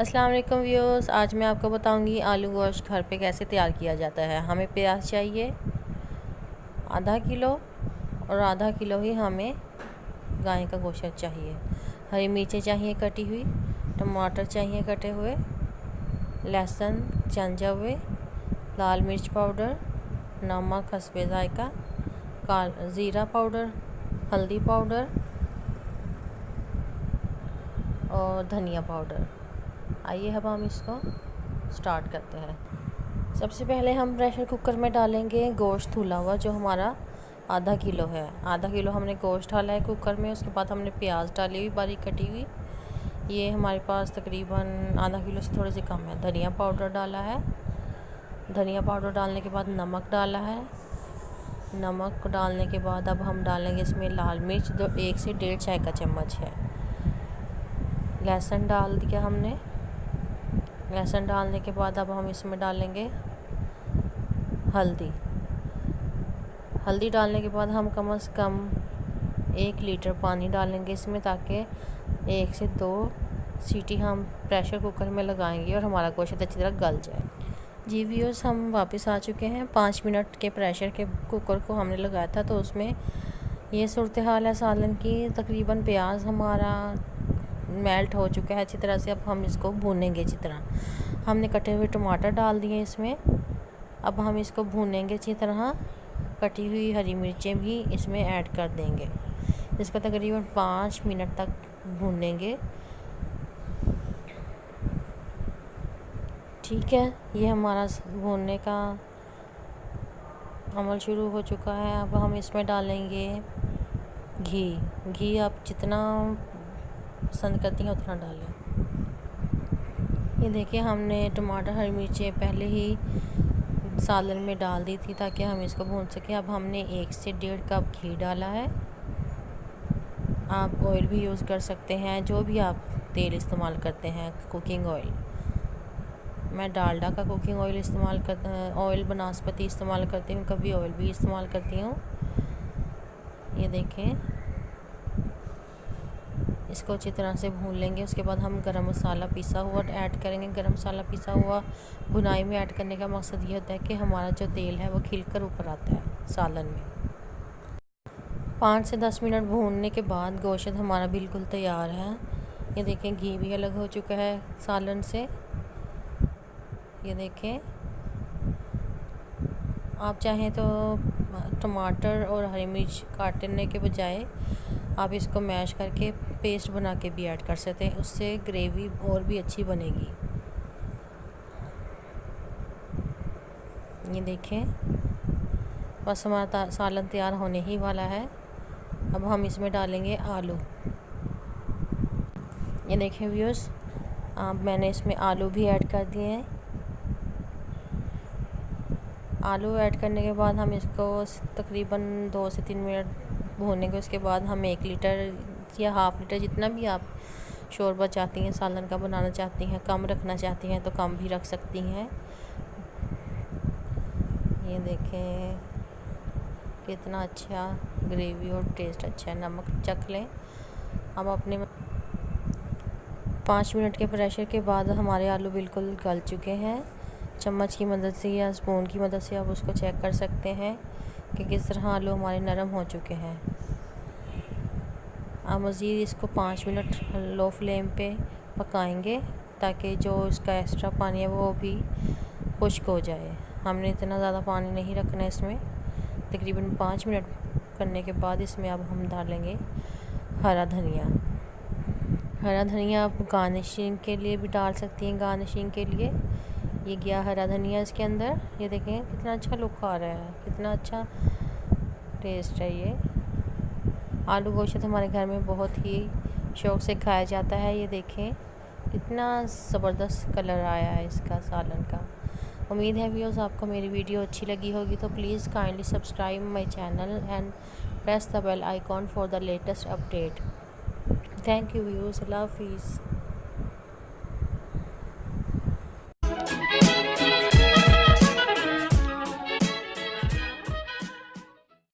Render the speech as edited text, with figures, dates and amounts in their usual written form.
अस्सलाम वालेकुम व्यूअर्स, आज मैं आपको बताऊंगी आलू गोश्त घर पे कैसे तैयार किया जाता है। हमें प्याज चाहिए आधा किलो और आधा किलो ही हमें गाय का गोश्त चाहिए। हरी मिर्चें चाहिए कटी हुई, टमाटर चाहिए कटे हुए, लहसुन छंजा हुए, लाल मिर्च पाउडर, नमक हस्बे जायका, ज़ीरा पाउडर, हल्दी पाउडर और धनिया पाउडर। आइए अब हम इसको स्टार्ट करते हैं। सबसे पहले हम प्रेशर कुकर में डालेंगे गोश्त धुला हुआ, जो हमारा आधा किलो है। आधा किलो हमने गोश्त डाला है कुकर में। उसके बाद हमने प्याज डाली हुई बारीक कटी हुई, ये हमारे पास तकरीबन आधा किलो से थोड़े से कम है। धनिया पाउडर डाला है। धनिया पाउडर डालने के बाद नमक डाला है। नमक डालने के बाद अब हम डालेंगे इसमें लाल मिर्च, जो 1 से 1.5 चाय का चम्मच है। लहसुन डाल दिया हमने। लहसुन डालने के बाद अब हम इसमें डालेंगे हल्दी। हल्दी डालने के बाद हम कम से कम 1 लीटर पानी डालेंगे इसमें, ताकि 1 से 2 सीटी हम प्रेशर कुकर में लगाएंगे और हमारा गोश्त अच्छी तरह गल जाए। जी व्यूअर्स, हम वापस आ चुके हैं। 5 मिनट के प्रेशर के कुकर को हमने लगाया था, तो उसमें ये सूरत हाल है सालन की। तकरीबन प्याज हमारा मेल्ट हो चुका है अच्छी तरह से। अब हम इसको भूनेंगे अच्छी तरह। हमने कटे हुए टमाटर डाल दिए इसमें। अब हम इसको भूनेंगे अच्छी तरह। कटी हुई हरी मिर्चें भी इसमें ऐड कर देंगे। इसको तकरीबन 5 मिनट तक भूनेंगे। ठीक है, ये हमारा भूनने का अमल शुरू हो चुका है। अब हम इसमें डालेंगे घी आप जितना पसंद करती हैं उतना डालें। ये देखिए, हमने टमाटर हरी मिर्चें पहले ही सालन में डाल दी थी ताकि हम इसको भून सकें। अब हमने 1 से 1.5 कप घी डाला है। आप ऑयल भी यूज़ कर सकते हैं, जो भी आप तेल इस्तेमाल करते हैं, कुकिंग ऑयल। मैं डालडा का कुकिंग ऑयल इस्तेमाल ऑयल बनास्पति इस्तेमाल करती हूँ, कभी ऑयल भी इस्तेमाल करती हूँ। ये देखें, इसको अच्छी तरह से भून लेंगे। उसके बाद हम गरम मसाला पिसा हुआ ऐड करेंगे। गरम मसाला पिसा हुआ भुनाई में ऐड करने का मकसद ये होता है कि हमारा जो तेल है वो खिलकर ऊपर आता है सालन में। 5 से 10 मिनट भूनने के बाद गोश्त हमारा बिल्कुल तैयार है। ये देखें, घी भी अलग हो चुका है सालन से। ये देखें, आप चाहें तो टमाटर और हरी मिर्च काटने के बजाय आप इसको मैश करके पेस्ट बना के भी ऐड कर सकते हैं। उससे ग्रेवी और भी अच्छी बनेगी। ये देखें, बस हमारा सालन तैयार होने ही वाला है। अब हम इसमें डालेंगे आलू। ये देखें व्यूअर्स, मैंने इसमें आलू भी ऐड कर दिए हैं। आलू ऐड करने के बाद हम इसको तकरीबन 2 से 3 मिनट भूनेंगे। उसके बाद हम 1 लीटर या हाफ़ लीटर, जितना भी आप शोरबा चाहती हैं, सालन का बनाना चाहती हैं, कम रखना चाहती हैं तो कम भी रख सकती हैं। ये देखें कितना अच्छा ग्रेवी और टेस्ट अच्छा है। नमक चख लें। अब अपने 5 मिनट के प्रेशर के बाद हमारे आलू बिल्कुल गल चुके हैं। चम्मच की मदद से या स्पून की मदद से आप उसको चेक कर सकते हैं कि किस तरह आलू हमारे नरम हो चुके हैं। अब मज़ीद इसको 5 मिनट लो फ्लेम पे पकाएंगे, ताकि जो इसका एक्स्ट्रा पानी है वो भी खुश्क हो जाए। हमने इतना ज़्यादा पानी नहीं रखना है इसमें। तकरीबन 5 मिनट करने के बाद इसमें अब हम डालेंगे हरा धनिया। हरा धनिया आप गार्निशिंग के लिए भी डाल सकती हैं। गार्निशिंग के लिए ये गया हरा धनिया इसके अंदर। ये देखें कितना अच्छा लुक आ रहा है, कितना अच्छा टेस्ट है। ये आलू गोश्त हमारे घर में बहुत ही शौक़ से खाया जाता है। ये देखें कितना ज़बरदस्त कलर आया है इसका सालन का। उम्मीद है व्यूअर्स आपको मेरी वीडियो अच्छी लगी होगी, तो please kindly subscribe my channel and press the bell icon for the latest update. Thank you viewers, अल्लाह हाफिज़।